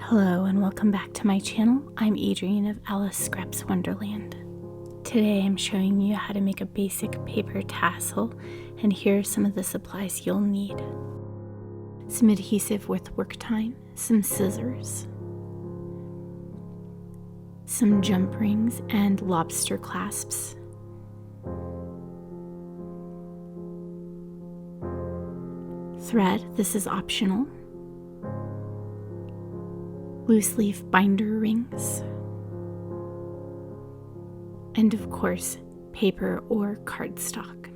Hello and welcome back to my channel. I'm Adrienne of Alice Scraps Wonderland. Today I'm showing you how to make a basic paper tassel, and here are some of the supplies you'll need. Some adhesive worth work time, some scissors, some jump rings and lobster clasps, thread, this is optional, loose leaf binder rings, and of course, paper or cardstock.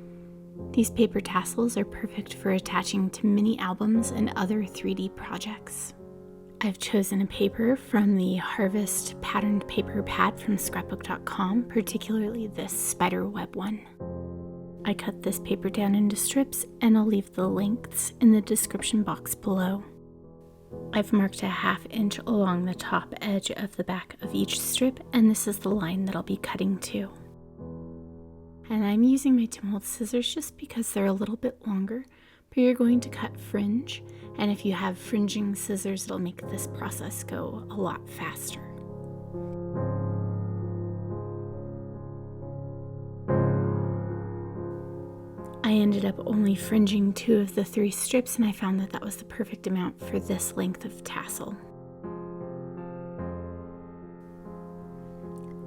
These paper tassels are perfect for attaching to mini albums and other 3D projects. I've chosen a paper from the Harvest patterned paper pad from scrapbook.com, particularly this spider web one. I cut this paper down into strips, and I'll leave the lengths in the description box below. I've marked a 1/2 inch along the top edge of the back of each strip, and this is the line that I'll be cutting to. And I'm using my Tassel scissors just because they're a little bit longer, but you're going to cut fringe, and if you have fringing scissors, it'll make this process go a lot faster. I ended up only fringing 2 of the 3 strips, and I found that that was the perfect amount for this length of tassel.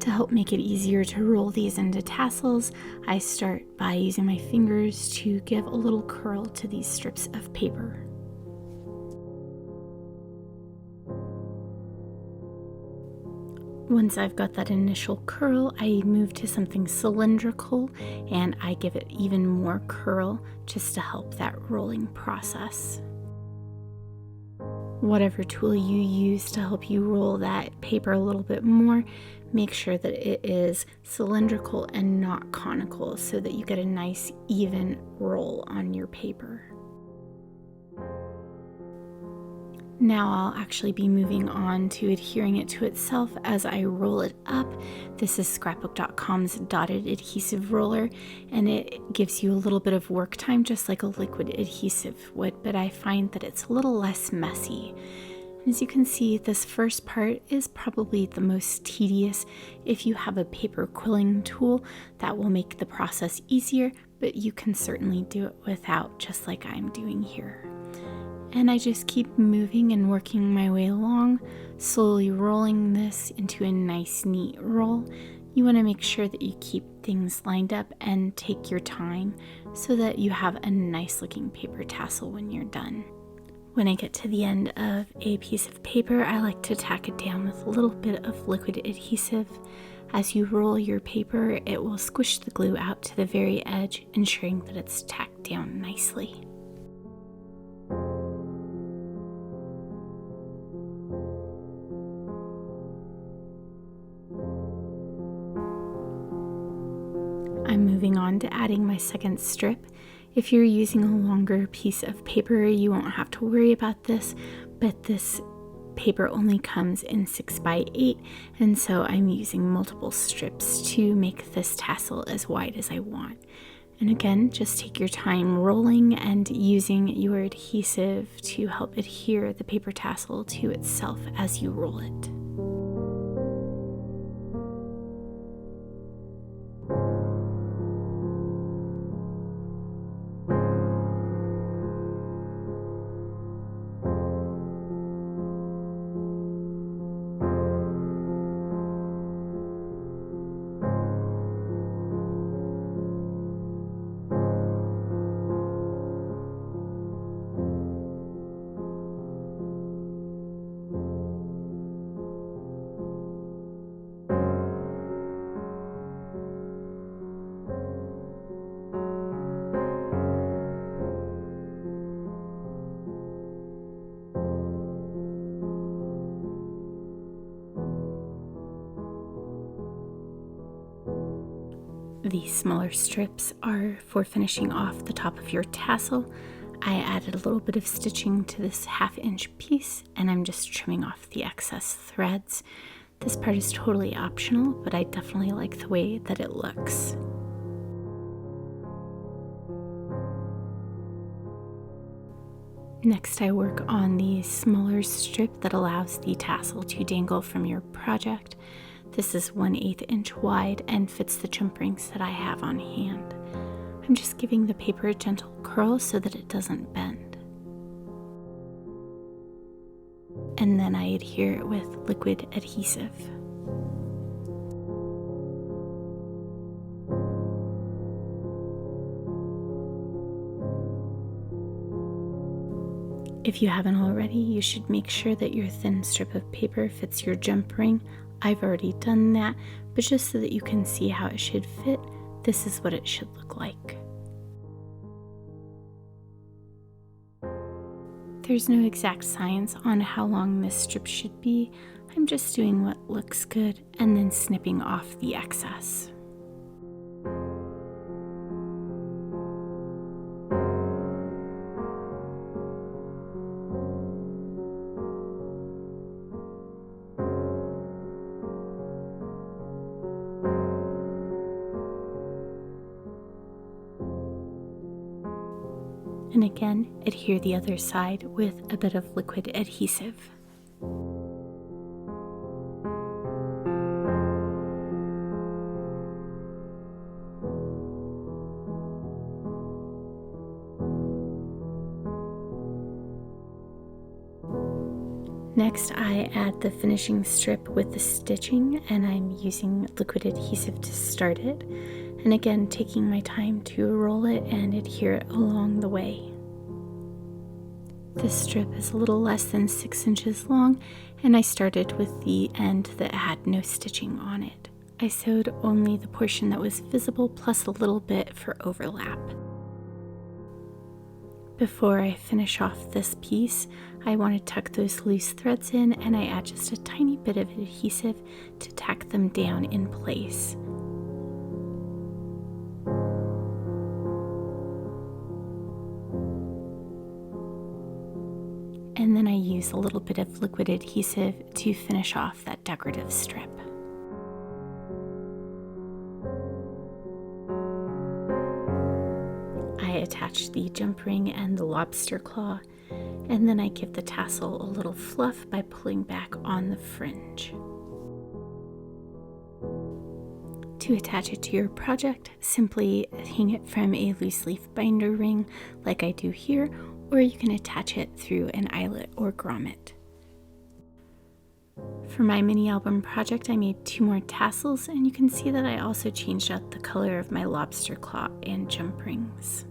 To help make it easier to roll these into tassels, I start by using my fingers to give a little curl to these strips of paper. Once I've got that initial curl, I move to something cylindrical and I give it even more curl just to help that rolling process. Whatever tool you use to help you roll that paper a little bit more, make sure that it is cylindrical and not conical so that you get a nice even roll on your paper. Now I'll actually be moving on to adhering it to itself as I roll it up. This is scrapbook.com's dotted adhesive roller, and it gives you a little bit of work time just like a liquid adhesive would, but I find that it's a little less messy. As you can see, this first part is probably the most tedious. If you have a paper quilling tool, that will make the process easier, but you can certainly do it without, just like I'm doing here. And I just keep moving and working my way along, slowly rolling this into a nice, neat roll. You want to make sure that you keep things lined up and take your time so that you have a nice looking paper tassel when you're done. When I get to the end of a piece of paper, I like to tack it down with a little bit of liquid adhesive. As you roll your paper, it will squish the glue out to the very edge, ensuring that it's tacked down nicely. I'm moving on to adding my second strip. If you're using a longer piece of paper, you won't have to worry about this, but this paper only comes in 6x8, and so I'm using multiple strips to make this tassel as wide as I want. And again, just take your time rolling and using your adhesive to help adhere the paper tassel to itself as you roll it. These smaller strips are for finishing off the top of your tassel. I added a little bit of stitching to this 1/2 inch piece, and I'm just trimming off the excess threads. This part is totally optional, but I definitely like the way that it looks. Next, I work on the smaller strip that allows the tassel to dangle from your project. This is 1/8 inch wide and fits the jump rings that I have on hand. I'm just giving the paper a gentle curl so that it doesn't bend. And then I adhere it with liquid adhesive. If you haven't already, you should make sure that your thin strip of paper fits your jump ring. I've already done that, but just so that you can see how it should fit, this is what it should look like. There's no exact science on how long this strip should be. I'm just doing what looks good and then snipping off the excess. And again, adhere the other side with a bit of liquid adhesive. Next, I add the finishing strip with the stitching, and I'm using liquid adhesive to start it. And again, taking my time to roll it and adhere it along the way. This strip is a little less than 6 inches long, and I started with the end that had no stitching on it. I sewed only the portion that was visible plus a little bit for overlap. Before I finish off this piece, I want to tuck those loose threads in, and I add just a tiny bit of adhesive to tack them down in place. And then I use a little bit of liquid adhesive to finish off that decorative strip. I attach the jump ring and the lobster claw, and then I give the tassel a little fluff by pulling back on the fringe. To attach it to your project, simply hang it from a loose leaf binder ring like I do here, or you can attach it through an eyelet or grommet. For my mini album project, I made 2 more tassels, and you can see that I also changed out the color of my lobster claw and jump rings.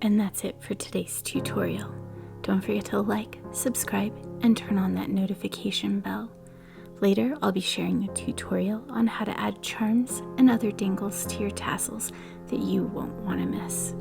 And that's it for today's tutorial. Don't forget to like, subscribe, and turn on that notification bell. Later, I'll be sharing a tutorial on how to add charms and other dangles to your tassels that you won't want to miss.